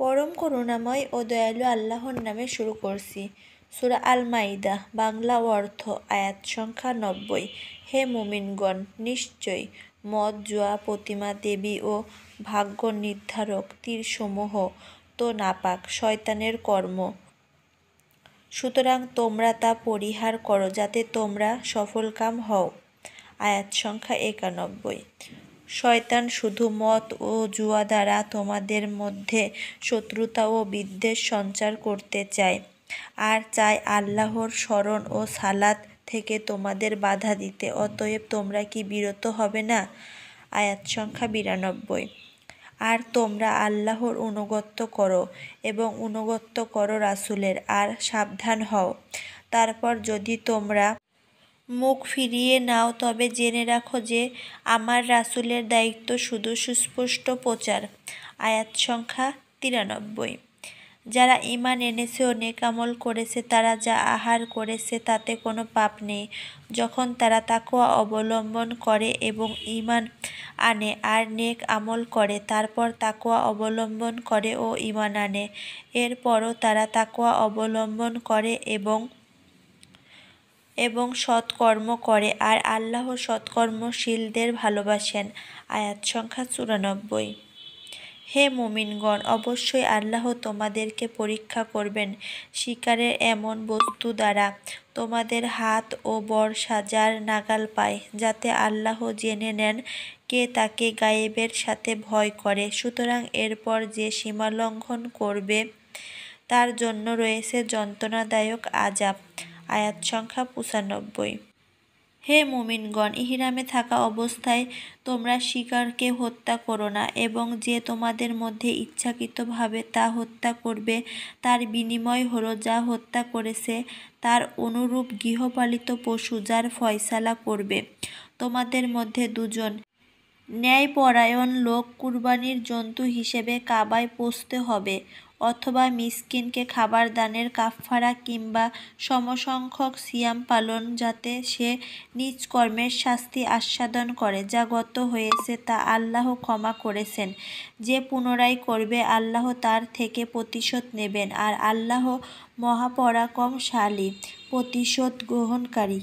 পরম করুণাময় ও দয়ালু আল্লাহর নামে শুরু করছি। সূরা আল মাইদা, বাংলা অর্থ, আয়াত সংখ্যা 90। হে মুমিনগণ, নিশ্চয়ই মদ, জুয়া, প্রতিমা, দেবী ও ভাগ্য নির্ধারক তীরসমূহ তো নাপাক, শয়তানের কর্ম। সুতরাং তোমরা তা পরিহার করো যাতে তোমরা সফলকাম হও। আয়াত সংখ্যা 91। শয়তান শুধু মদ ও জুয়া দ্বারা তোমাদের মধ্যে শত্রুতা ও বিদ্বেষ সঞ্চার করতে চায়, আর চায় আল্লাহর স্মরণ ও সালাত থেকে তোমাদের বাধা দিতে। অতএব তোমরা কি বিরত হবে না? আয়াত সংখ্যা 92। আর তোমরা আল্লাহর অনুগত্য করো এবং অনুগত্য করো রাসূলের, আর সাবধান হও। তারপর যদি তোমরা মুখ ফিরিয়ে নাও তবে জেনে রাখো যে আমার রাসূলের দায়িত্ব শুধু সুস্পষ্ট প্রচার। আয়াত সংখ্যা 93। যারা ঈমান এনেছে ও নেক আমল করেছে তারা যা আহার করেছে তাতে কোনো পাপ নেই, যখন তারা তাকওয়া অবলম্বন করে এবং ঈমান আনে আর নেক আমল করে, তারপর তাকওয়া অবলম্বন করে ও ঈমান আনে, এরপরও তারা তাকওয়া অবলম্বন করে এবং সৎকর্ম করে, আর আল্লাহ সৎকর্মশীলদের ভালোবাসেন। আয়াত সংখ্যা 94। হে মুমিনগণ, অবশ্যই আল্লাহ তোমাদেরকে পরীক্ষা করবেন শিকারের এমন বস্তু দ্বারা তোমাদের হাত ও বর্শা যার নাগাল পায়, যাতে আল্লাহ জেনে নেন কে তাকে গায়েবের সাথে ভয় করে। সুতরাং এরপর যে সীমালঙ্ঘন করবে তার জন্য রয়েছে যন্ত্রণাদায়ক আযাব। আয়াত সংখ্যা 95। হে মুমিনগণ, ইহরামে থাকা অবস্থায় তোমরা শিকারকে হত্যা করো না, এবং যে তোমাদের মধ্যে ইচ্ছাকৃতভাবে তা হত্যা করবে তার বিনিময় হলো যা হত্যা করেছে তার অনুরূপ গৃহপালিত পশু যার ফয়সালা করবে তোমাদের মধ্যে দুজন ন্যায়পরায়ণ লোক। কুরবানির জন্তু হিসেবে কাবায় পৌঁছতে হবে, অথবা মিসকিনকে খাবার দানের কাফফারা কিংবা সমসংখ্যক সিয়াম পালন, যাতে সে নিজ কর্মের শাস্তি আস্বাদন করে। যা গত হয়েছে তা আল্লাহ ক্ষমা করেছেন। যে পুনরায় করবে আল্লাহ তার থেকে প্রতিশোধ নেবেন, আর আল্লাহ মহাপরাক্রমশালী, প্রতিশোধ গ্রহণকারী।